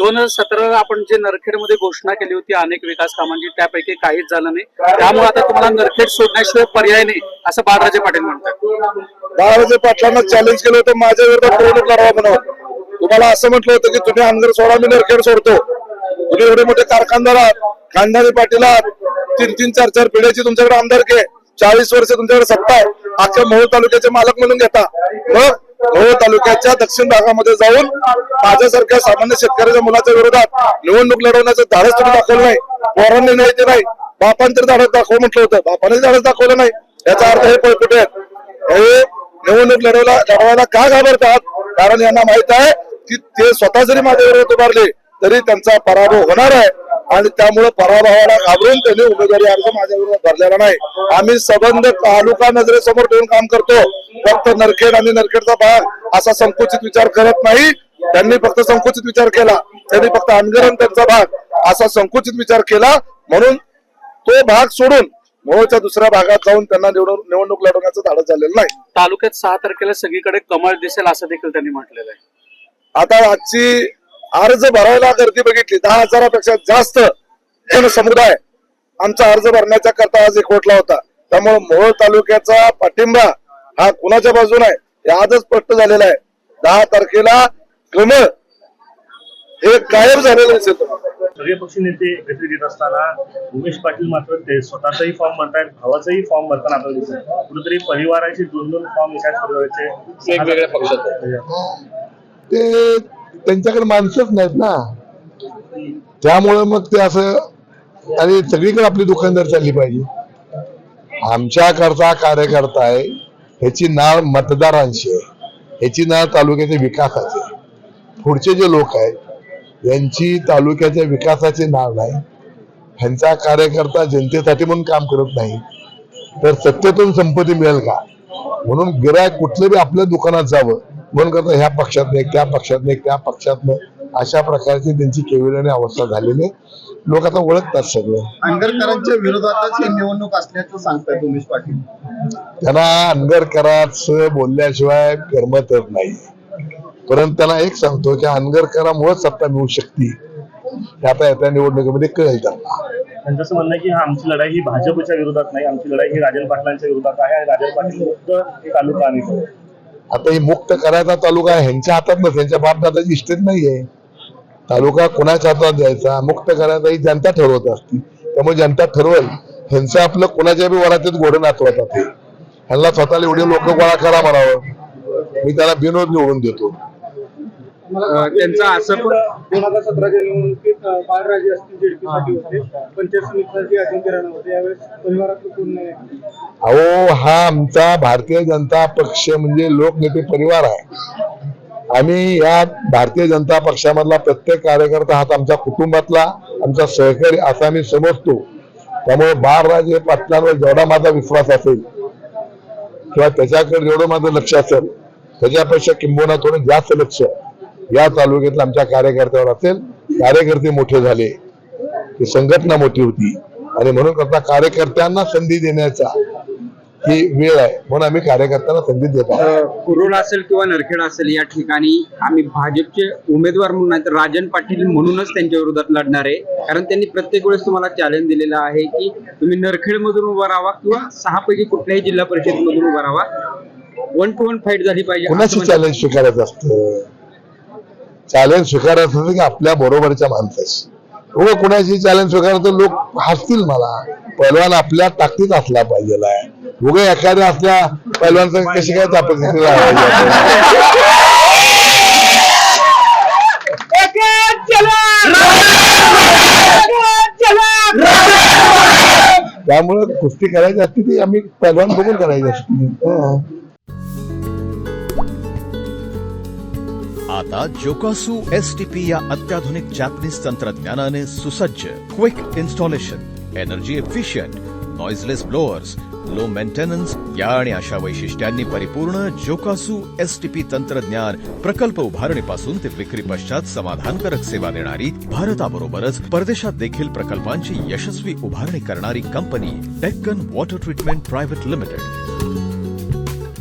2017 आपण जे नरखेडमध्ये घोषणा केली होती अनेक विकास कामांची, त्यापैकी काहीच झालं नाही. त्यामुळे आता तुम्हाला नरखेड सोडण्याशिवाय पर्याय नाही असं बाळराजे पाटील म्हणतात. बाळराजे पाटलांना चॅलेंज केलं होतं माझ्या विरोधात निवडणूक लढवा म्हणून. तुम्हाला असं म्हटलं होतं की तुम्ही अनगर सोडा, मी नरखेड सोडतो. तुम्ही एवढे मोठे कारखानदार आहात, खानदानी पाटील आहात, 3-3, 4-4 पिढ्याची तुमच्याकडे आमदारकी आहे, 40 वर्ष तुमच्याकडे सत्ता आहे, अख्ख्या मोहोळ तालुक्याचे मालक म्हणून घेता. मग मोहोळ तालुक्याच्या दक्षिण भागामध्ये जाऊन माझ्यासारख्या सामान्य शेतकऱ्याच्या मुलाच्या विरोधात निवडणूक लढवण्याचं धाडस तुम्ही दाखवलं नाही. पोरांनी नाही ते नाही, बापान तर धाडस दाखव म्हटलं होतं, बापाने धाडस दाखवलं नाही. याचा अर्थ हे पळकुटे आहेत. हे निवडणूक लढवायला का घाबरतात? कारण यांना माहित आहे की ते स्वतः जरी माझ्या विरोधात उभारले तरी त्यांचा पराभव होणार आहे आणि त्यामुळे पराभवाला घाबरून त्यांनी उमेदवारी अर्ज माझ्या विरोधात भरलेला नाही. आम्ही संबंध तालुका नजरेसमोर ठेवून काम करतो. फक्त नरखेड आणि नरखेडचा भाग असा संकुचित विचार करत नाही. त्यांनी फक्त संकुचित विचार केला, त्यांनी फक्त अनगरण त्यांचा भाग असा संकुचित विचार केला, म्हणून तो भाग सोडून मोहोळच्या दुसऱ्या भागात जाऊन त्यांना निवडणूक लढवण्याचं धाडस झालेलं नाही. तालुक्यात 6 तारखेला सगळीकडे कमळ दिसेल असं देखील त्यांनी म्हटलेलं आहे. आता आजची अर्ज भरायला गर्दी बघितली, 10,000पेक्षा जास्त जनसमुदाय आमचा अर्ज भरण्याच्या करता आज एकवटला होता. त्यामुळे मोहोळ तालुक्याचा पाठिंबा हा कुणाच्या बाजूने आहे हे आजच स्पष्ट झालेला आहे. 10 तारखेला कमळ हे गायब झालेलं दिसेल. सगळे पक्ष नेते एकत्रित येत असताना उमेश पाटील मात्र ते स्वतःचाही फॉर्म भरतायत, भावाचाही फॉर्म भरताना आपल्याला दिसत. कुठेतरी परिवाराचे 2-2 फॉर्म एकाच परिवाराचे वेगवेगळ्या पक्षात ते त्यांच्याकडे माणसंच नाहीत ना, त्यामुळे मग ते असं. आणि सगळीकडे आपली दुकानदार चालली पाहिजे. आमच्याकरता कार्यकर्ता आहे ह्याची नाळ मतदारांशी आहे, ह्याची नाळ तालुक्याच्या विकासाची आहे. पुढचे जे लोक आहेत यांची तालुक्याच्या विकासाची नाळ नाही. ह्यांचा कार्यकर्ता जनतेसाठी म्हणून काम करत नाही तर सत्तेतून संपत्ती मिळेल का म्हणून गिरायक कुठलं बी आपल्या दुकानात जावं म्हणून करता ह्या पक्षात नाही, त्या पक्षात नाही, त्या पक्षात नाही, अशा प्रकारची त्यांची केविळाने अवस्था झालेली. लोक आता ओळखतात सगळं. अनगरकरांच्या विरोधातच ही निवडणूक असल्याचं सांगतायत उमेश पाटील. त्यांना अनगरकरांचं बोलल्याशिवाय करमतच नाही. परंतु त्यांना एक सांगतो की अनगरकरांमुळे सत्ता मिळू शकते हे आता येत्या निवडणुकीमध्ये कळेल त्यांना. त्यांचं असं म्हणणं आहे की आमची लढाई ही भाजपच्या विरोधात नाही, आमची लढाई ही राजन पाटलांच्या विरोधात आहे आणि राजन पाटील मुक्त हे तालुका आम्ही. आता ही मुक्त करायचा तालुका ह्यांच्या हातात नसेल, त्यांच्या बापदादाची इस्टेट नाहीये. तालुका कुणाच्या हातात द्यायचा, मुक्त करायचा ही जनता ठरवत असते. त्यामुळे जनता ठरवल. ह्यांचं आपलं कुणाच्या बी वरातीत घोडं नाचवतात. ह्यांना स्वतःला एवढे लोक गोळा करा म्हणावं, मी त्याला बिनोद निवडून देतो. त्यांचा असं पण 2017च्या निवडणुकीत बाळराजे असतील जेडपीसाठी होते, पंचायत समितीसाठी अजिंक्य राणा होते. यावेळेस परिवारात कोण नाही. अहो हा आमचा भारतीय जनता पक्ष म्हणजे लोकनेते परिवार आहे. आम्ही या भारतीय जनता पक्षामधला प्रत्येक कार्यकर्ता हा आमच्या कुटुंबातला आमचा सहकारी असा आम्ही समजतो. त्यामुळे बाळराजे पाटलांवर जेवढा माझा विश्वास असेल किंवा त्याच्याकडे जेवढं माझं लक्ष असेल त्याच्यापेक्षा किंबहुना थोडं जास्त लक्ष या तालुक्यातल्या आमच्या कार्यकर्त्यावर असेल. कार्यकर्ते मोठे झाले की संघटना मोठी होती आणि म्हणून करता कार्यकर्त्यांना संधी देण्याचा ही वेळ आहे म्हणून आम्ही कार्यकर्त्यांना संधी देतो. कुरुल असेल किंवा नरखेड असेल या ठिकाणी आम्ही भाजपचे उमेदवार म्हणून नाही तर राजन पाटील म्हणूनच त्यांच्या विरोधात लढणार आहे. कारण त्यांनी प्रत्येक वेळेस तुम्हाला चॅलेंज दिलेलं आहे की तुम्ही नरखेड मधून उभा राहावा किंवा 6 पैकी कुठल्याही जिल्हा परिषद मधून उभा राहावा. 1 to 1 फाईट झाली पाहिजे. कुणाची चॅलेंज स्वीकारायचं असतं? चॅलेंज स्वीकारायचं असतं की आपल्या बरोबरच्या माणसाची. उभं कुणाची चॅलेंज स्वीकारायचं लोक हसतील मला. पहिलवान आपल्या ताकदीत असला पाहिजे. उभे एखाद्या असल्या पहिलवानचं कशी काय ताकद त्यामुळे कुस्ती करायची असते ती आम्ही पहिलवान बघून करायची असते. आता जोकासू STP या अत्याधुनिक जॅपनीज तंत्रज्ञानाने सुसज्ज, quick installation, energy efficient, noiseless blowers, low maintenance या आणि अशा वैशिष्ट्यांनी परिपूर्ण जोकासू STP तंत्रज्ञान प्रकल्प उभारणीपासून ते विक्री पश्चात समाधानकारक सेवा देणारी, भारताबरोबरच परदेशात देखील प्रकल्पांची यशस्वी उभारणी करणारी company Deccan water treatment private limited.